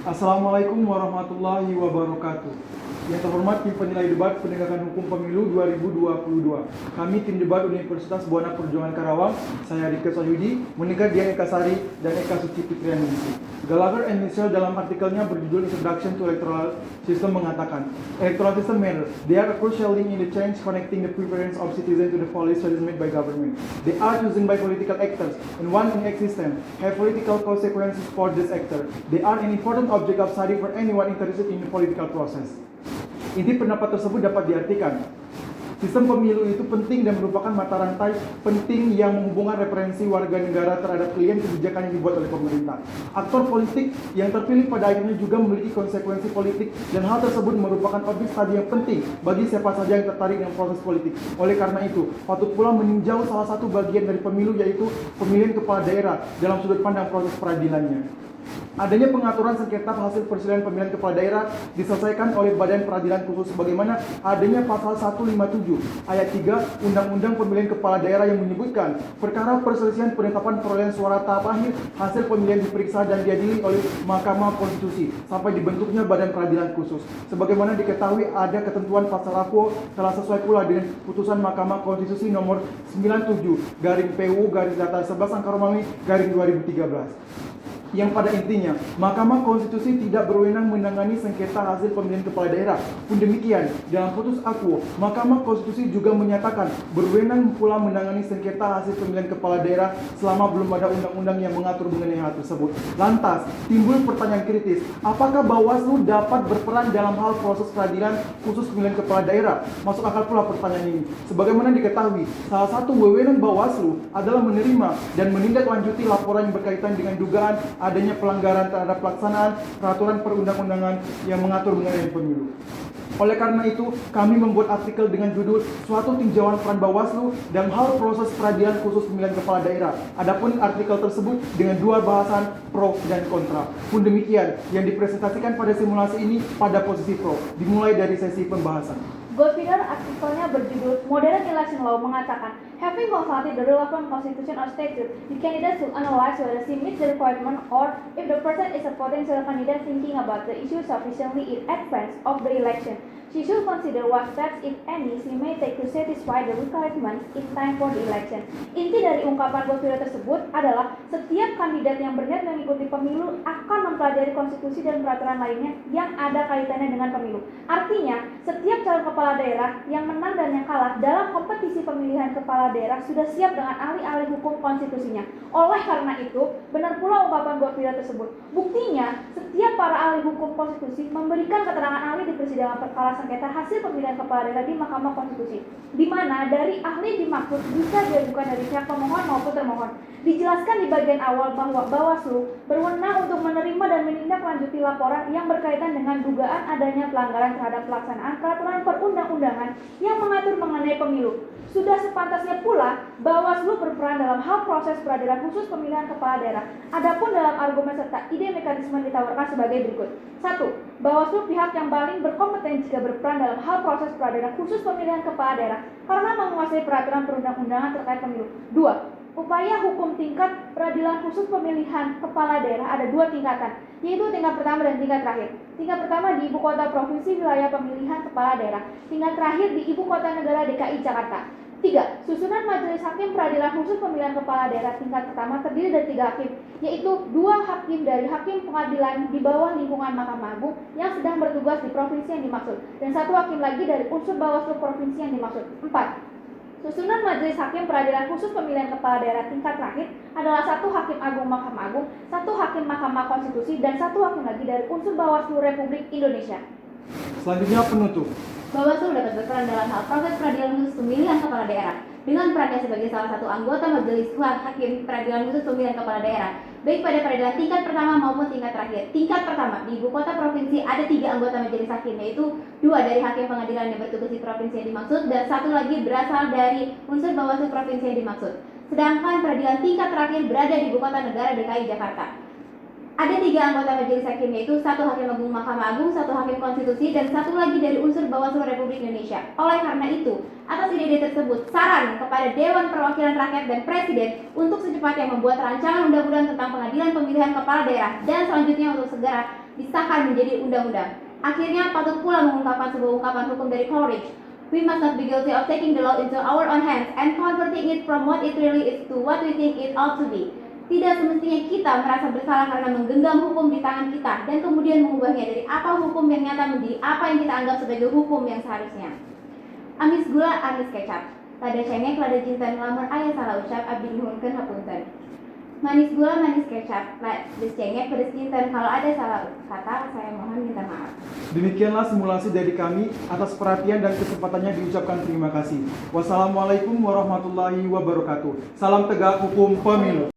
Assalamualaikum warahmatullahi wabarakatuh. Yang terhormat tim penilai debat penegakan hukum pemilu 2022. Kami tim debat Universitas Buana Perjuangan Karawang, saya Rika Sohyudi, menegat Dian Eka Sari dan Eka Suci Fitrianingsih. Gallagher and Mitchell dalam artikelnya berjudul Introduction to Electoral System mengatakan, electoral system matter. They are a crucial link in the change connecting the preference of citizens to the policies made by government. They are chosen by political actors, and one in existence have political consequences for this actor. They are an important object of study for anyone interested in the political process. Inti pendapat tersebut dapat diartikan, sistem pemilu itu penting dan merupakan mata rantai penting yang menghubungkan referensi warga negara terhadap klien kebijakan yang dibuat oleh pemerintah. Aktor politik yang terpilih pada akhirnya juga memiliki konsekuensi politik dan hal tersebut merupakan objek studi yang penting bagi siapa saja yang tertarik dengan proses politik. Oleh karena itu, patut pula meninjau salah satu bagian dari pemilu yaitu pemilihan kepala daerah dalam sudut pandang proses peradilannya. Adanya pengaturan sengketa hasil perselisihan pemilihan kepala daerah diselesaikan oleh Badan Peradilan Khusus sebagaimana adanya pasal 157 ayat 3 Undang-Undang Pemilihan Kepala Daerah yang menyebutkan perkara perselisihan penetapan perolehan suara tahap akhir hasil pemilihan diperiksa dan diadili oleh Mahkamah Konstitusi sampai dibentuknya Badan Peradilan Khusus. Sebagaimana diketahui ada ketentuan pasal aku telah sesuai pula dengan putusan Mahkamah Konstitusi nomor 97/PU/11/Romawi/2013. Yang pada intinya, Mahkamah Konstitusi tidak berwenang menangani sengketa hasil pemilihan kepala daerah. Pun demikian, dalam putus aku, Mahkamah Konstitusi juga menyatakan berwenang pula menangani sengketa hasil pemilihan kepala daerah selama belum ada undang-undang yang mengatur mengenai hal tersebut. Lantas, timbul pertanyaan kritis, apakah Bawaslu dapat berperan dalam hal proses peradilan khusus pemilihan kepala daerah? Masuk akal pula pertanyaan ini. Sebagaimana diketahui, salah satu wewenang Bawaslu adalah menerima dan menindaklanjuti laporan yang berkaitan dengan dugaan adanya pelanggaran terhadap pelaksanaan peraturan perundang-undangan yang mengatur mengenai pemilu. Oleh karena itu, kami membuat artikel dengan judul Suatu Tinjauan Peran Bawaslu dalam Hal Proses Peradilan Khusus Pemilihan Kepala Daerah. Adapun artikel tersebut dengan dua bahasan pro dan kontra. Pun demikian, yang dipresentasikan pada simulasi ini pada posisi pro, dimulai dari sesi pembahasan. Goldfinger artikelnya berjudul Modern Election Law mengatakan, having consulted the relevant constitution or statute, the candidate should analyze whether she meets the requirement or if the person is a potential candidate thinking about the issue sufficiently in advance of the election. She should consider what steps, if any, she may take to satisfy the requirements in time for the election. Inti dari ungkapan Goldfinger tersebut adalah setiap kandidat yang berniat mengikuti pemilu akan mempelajari konstitusi dan peraturan lainnya yang ada kaitannya dengan pemilu. Artinya, setiap calon kepala daerah yang menang dan yang kalah dalam kompetisi pemilihan kepala daerah sudah siap dengan ahli-ahli hukum konstitusinya. Oleh karena itu, benar pula ungkapan Goldfinger tersebut. Buktinya, setiap para ahli hukum konstitusi memberikan keterangan ahli di persidangan perkara sengketa hasil pemilihan kepala daerah di Mahkamah Konstitusi, di mana dari ahli dimaksud bisa diajukan dari pihak pemohon maupun termohon. Dijelaskan di bagian awal bahwa Bawaslu berwenang untuk menerima dan menindaklanjuti laporan yang berkaitan dengan dugaan adanya pelanggaran terhadap pelaksanaan peraturan perundang-undangan yang mengatur mengenai pemilu. Sudah sepantasnya pula Bawaslu berperan dalam hal proses peradilan khusus pemilihan kepala daerah. Adapun dalam argumen serta ide mekanisme ditawarkan sebagai berikut. 1. Bawaslu pihak yang paling berkompetensi jika berperan dalam hal proses peradilan khusus pemilihan kepala daerah karena menguasai peraturan perundang-undangan terkait pemilu. 2. Upaya hukum tingkat peradilan khusus pemilihan kepala daerah ada dua tingkatan, yaitu tingkat pertama dan tingkat terakhir. Tingkat pertama di ibu kota provinsi wilayah pemilihan kepala daerah. Tingkat terakhir di ibu kota negara DKI Jakarta. 3. Susunan majelis hakim peradilan khusus pemilihan kepala daerah tingkat pertama terdiri dari 3 hakim, yaitu 2 hakim dari hakim pengadilan di bawah lingkungan Mahkamah Agung yang sedang bertugas di provinsi yang dimaksud, dan 1 hakim lagi dari unsur Bawaslu provinsi yang dimaksud. 4. Susunan majelis hakim peradilan khusus pemilihan kepala daerah tingkat terakhir adalah 1 hakim agung Mahkamah Agung, 1 hakim Mahkamah Konstitusi, dan 1 hakim lagi dari unsur Bawaslu Republik Indonesia. Selanjutnya penutup. Bawaslu dapat berperan dalam hal proses peradilan khusus pemilihan kepala daerah dengan perannya sebagai salah satu anggota majelis hakim peradilan khusus pemilihan kepala daerah, baik pada peradilan tingkat pertama maupun tingkat terakhir. Tingkat pertama, di ibu kota provinsi ada 3 anggota majelis hakim, yaitu 2 dari hakim pengadilan yang bertugas di provinsi yang dimaksud dan 1 lagi berasal dari unsur Bawaslu provinsi yang dimaksud. Sedangkan peradilan tingkat terakhir berada di ibu kota negara DKI Jakarta. Ada 3 anggota majelis hakim, yaitu 1 hakim agung Mahkamah Agung, 1 hakim konstitusi, dan 1 lagi dari unsur Bawaslu Republik Indonesia. Oleh karena itu, atas ide tersebut, saran kepada Dewan Perwakilan Rakyat dan Presiden untuk secepatnya membuat rancangan undang-undang tentang pengadilan pemilihan kepala daerah dan selanjutnya untuk segera disahkan menjadi undang-undang. Akhirnya patut pula mengungkapkan sebuah ungkapan hukum dari Coleridge. We must not be guilty of taking the law into our own hands and converting it from what it really is to what we think it ought to be. Tidak semestinya kita merasa bersalah karena menggenggam hukum di tangan kita dan kemudian mengubahnya dari apa hukum yang nyata menjadi apa yang kita anggap sebagai hukum yang seharusnya. Amis gula, amis kecap. Lada cengek, lada jinten, lamun aya salah ucap, abdi nyuhunkeun hapunten. Manis gula, manis kecap, pedes cengek, pedes jinten. Kalau ada salah kata, saya mohon minta maaf. Demikianlah simulasi dari kami. Atas perhatian dan kesempatannya diucapkan terima kasih. Wassalamualaikum warahmatullahi wabarakatuh. Salam tegak hukum pemilu.